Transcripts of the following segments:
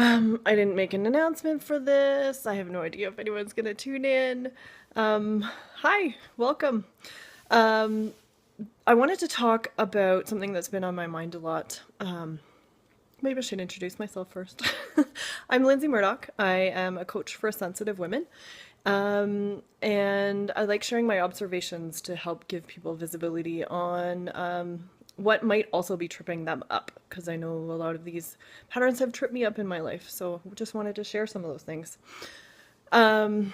I didn't make an announcement for this. I have no idea if anyone's gonna tune in. Hi, welcome. Um, I wanted to talk about something that's been on my mind a lot. Maybe I should introduce myself first. I'm Lindsay Murdoch. I am a coach for sensitive women. And I like sharing my observations to help give people visibility on what might also be tripping them up, because I know a lot of these patterns have tripped me up in my life. So just wanted to share some of those things. Um,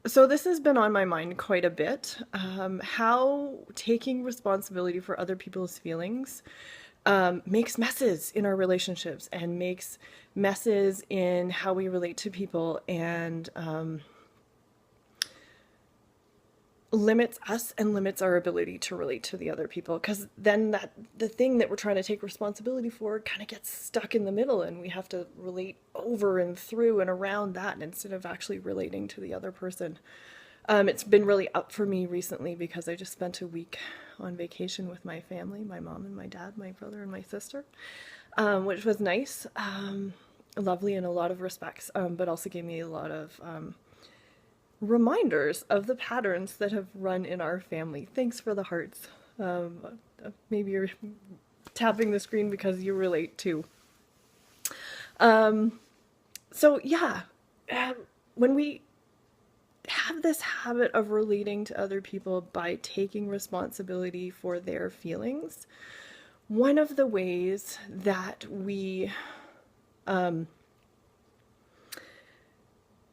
so this has been on my mind quite a bit. How taking responsibility for other people's feelings makes messes in our relationships and makes messes in how we relate to people, and limits us and limits our ability to relate to the other people, because then the thing that we're trying to take responsibility for kind of gets stuck in the middle, and we have to relate over and through and around that instead of actually relating to the other person. It's been really up for me recently because I just spent a week on vacation with my family, my mom and my dad, my brother and my sister, which was nice, lovely in a lot of respects, but also gave me a lot of reminders of the patterns that have run in our family. Thanks for the hearts. Maybe you're tapping the screen because you relate too. So yeah, when we have this habit of relating to other people by taking responsibility for their feelings, one of the ways that we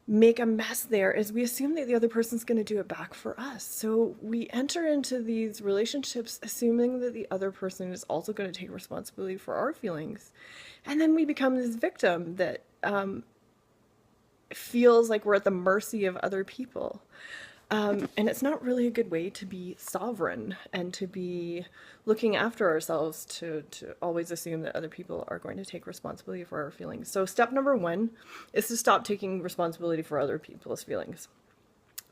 make a mess there is we assume that the other person's going to do it back for us. So we enter into these relationships assuming that the other person is also going to take responsibility for our feelings. And then we become this victim that feels like we're at the mercy of other people. And it's not really a good way to be sovereign and to be looking after ourselves, to always assume that other people are going to take responsibility for our feelings. So step number one is to stop taking responsibility for other people's feelings.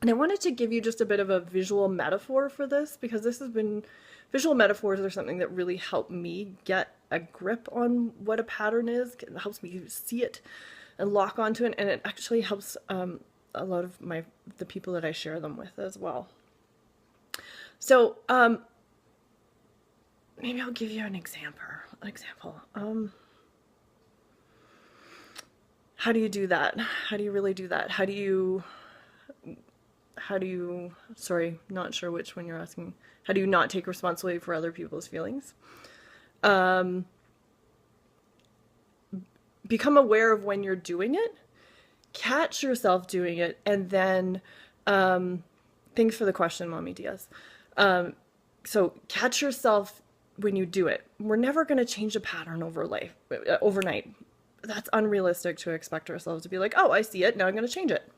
And I wanted to give you just a bit of a visual metaphor for this, because visual metaphors are something that really help me get a grip on what a pattern is. It helps me see it and lock onto it, and it actually helps a lot of the people that I share them with as well. So maybe I'll give you an example. How do you do that? How do you really do that? Sorry, not sure which one you're asking. How do you not take responsibility for other people's feelings? Become aware of when you're doing it, catch yourself doing it, and then thanks for the question, Mommy Diaz. So catch yourself when you do it. We're never going to change a pattern overnight. That's unrealistic to expect ourselves to be like, oh, I see it, now I'm going to change it.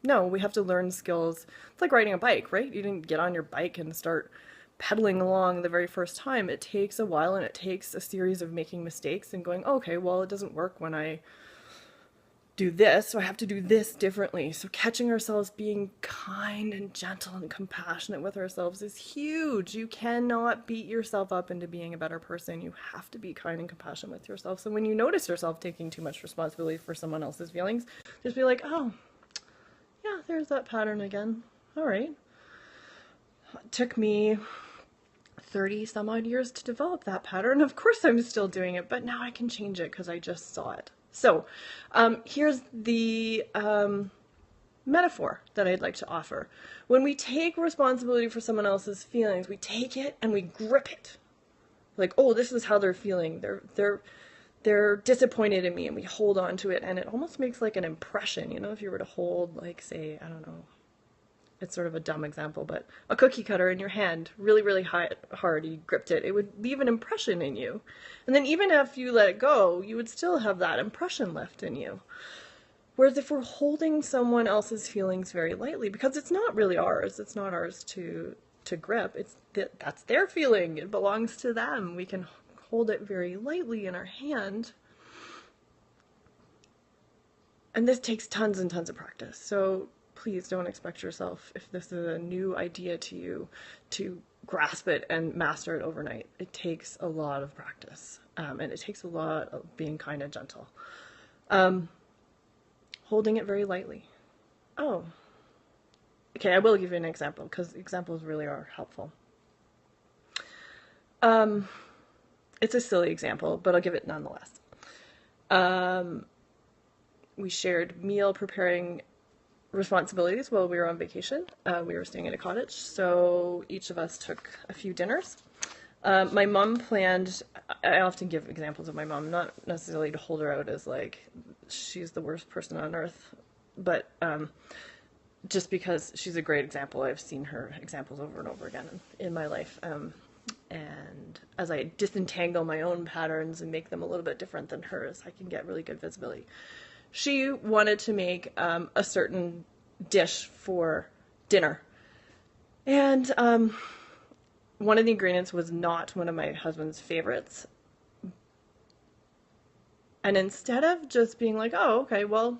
No, we have to learn skills. It's like riding a bike, right? You didn't get on your bike and start pedaling along the very first time. It takes a while, and it takes a series of making mistakes and going, okay, well, it doesn't work when I do this, so I have to do this differently. So catching ourselves being kind and gentle and compassionate with ourselves is huge. You cannot beat yourself up into being a better person. You have to be kind and compassionate with yourself. So when you notice yourself taking too much responsibility for someone else's feelings, just be like, oh, yeah, there's that pattern again. All right. It took me 30 some odd years to develop that pattern. Of course I'm still doing it, but now I can change it because I just saw it. So here's the metaphor that I'd like to offer. When we take responsibility for someone else's feelings, we take it and we grip it. Like, oh, this is how they're feeling. They're disappointed in me, and we hold on to it, and it almost makes like an impression. You know, if you were to hold, like, say, I don't know, it's sort of a dumb example, but a cookie cutter in your hand really, really hard, you gripped it, it would leave an impression in you. And then even if you let it go, you would still have that impression left in you. Whereas if we're holding someone else's feelings very lightly, because it's not really ours, it's not ours to grip, that's their feeling, it belongs to them. We can hold it very lightly in our hand. And this takes tons and tons of practice. So please don't expect yourself, if this is a new idea to you, to grasp it and master it overnight. It takes a lot of practice, and it takes a lot of being kind and gentle. Holding it very lightly. Oh, okay, I will give you an example because examples really are helpful. It's a silly example, but I'll give it nonetheless. We shared meal preparing responsibilities while we were on vacation. We were staying at a cottage, so each of us took a few dinners. My mom planned, I often give examples of my mom, not necessarily to hold her out as like she's the worst person on earth, but just because she's a great example. I've seen her examples over and over again in my life. And as I disentangle my own patterns and make them a little bit different than hers, I can get really good visibility. She wanted to make a certain dish for dinner. And one of the ingredients was not one of my husband's favorites. And instead of just being like, oh, okay, well,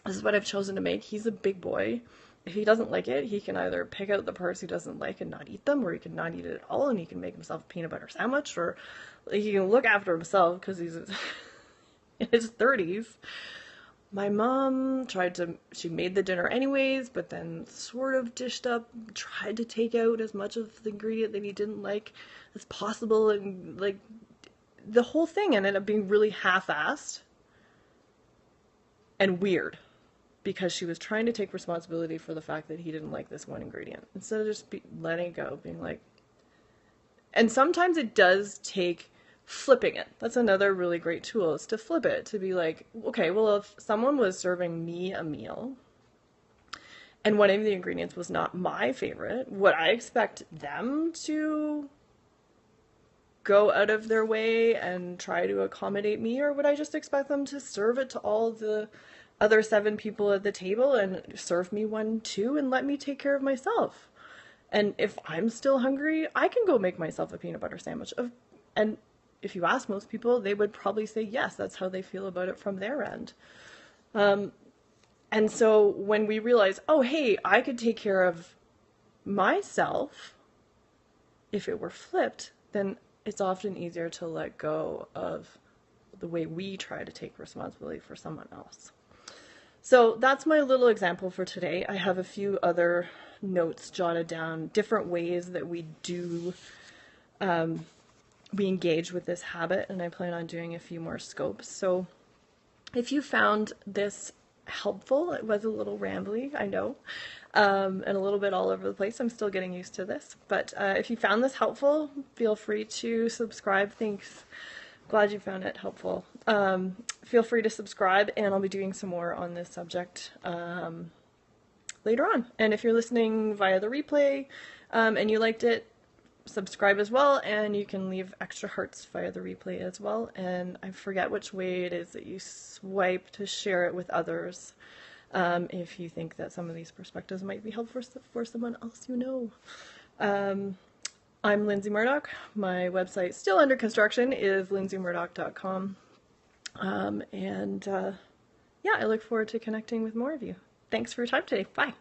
this is what I've chosen to make. He's a big boy. If he doesn't like it, he can either pick out the parts he doesn't like and not eat them, or he can not eat it at all, and he can make himself a peanut butter sandwich, or he can look after himself because he's in his 30s. My mom she made the dinner anyways, but then sort of dished up, tried to take out as much of the ingredient that he didn't like as possible, and like the whole thing ended up being really half-assed and weird because she was trying to take responsibility for the fact that he didn't like this one ingredient instead of just letting it go, being like, and sometimes it does take flipping it. That's another really great tool, is to flip it, to be like, okay, well, if someone was serving me a meal and one of the ingredients was not my favorite, would I expect them to go out of their way and try to accommodate me, or would I just expect them to serve it to all the other 7 people at the table and serve me one too and let me take care of myself? And if I'm still hungry, I can go make myself a peanut butter sandwich. And if you ask most people, they would probably say yes, that's how they feel about it from their end. And so when we realize, oh, hey, I could take care of myself if it were flipped, then it's often easier to let go of the way we try to take responsibility for someone else. So that's my little example for today. I have a few other notes jotted down, different ways that we engage with this habit, and I plan on doing a few more scopes. So if you found this helpful, it was a little rambly, I know, and a little bit all over the place. I'm still getting used to this, but if you found this helpful, feel free to subscribe. Thanks. Glad you found it helpful. Feel free to subscribe, and I'll be doing some more on this subject later on. And if you're listening via the replay and you liked it, subscribe as well, and you can leave extra hearts via the replay as well. And I forget which way it is that you swipe to share it with others, if you think that some of these perspectives might be helpful for someone else you know. I'm Lindsay Murdoch. My website, still under construction, is lindsaymurdoch.com. Yeah, I look forward to connecting with more of you. Thanks for your time today. Bye.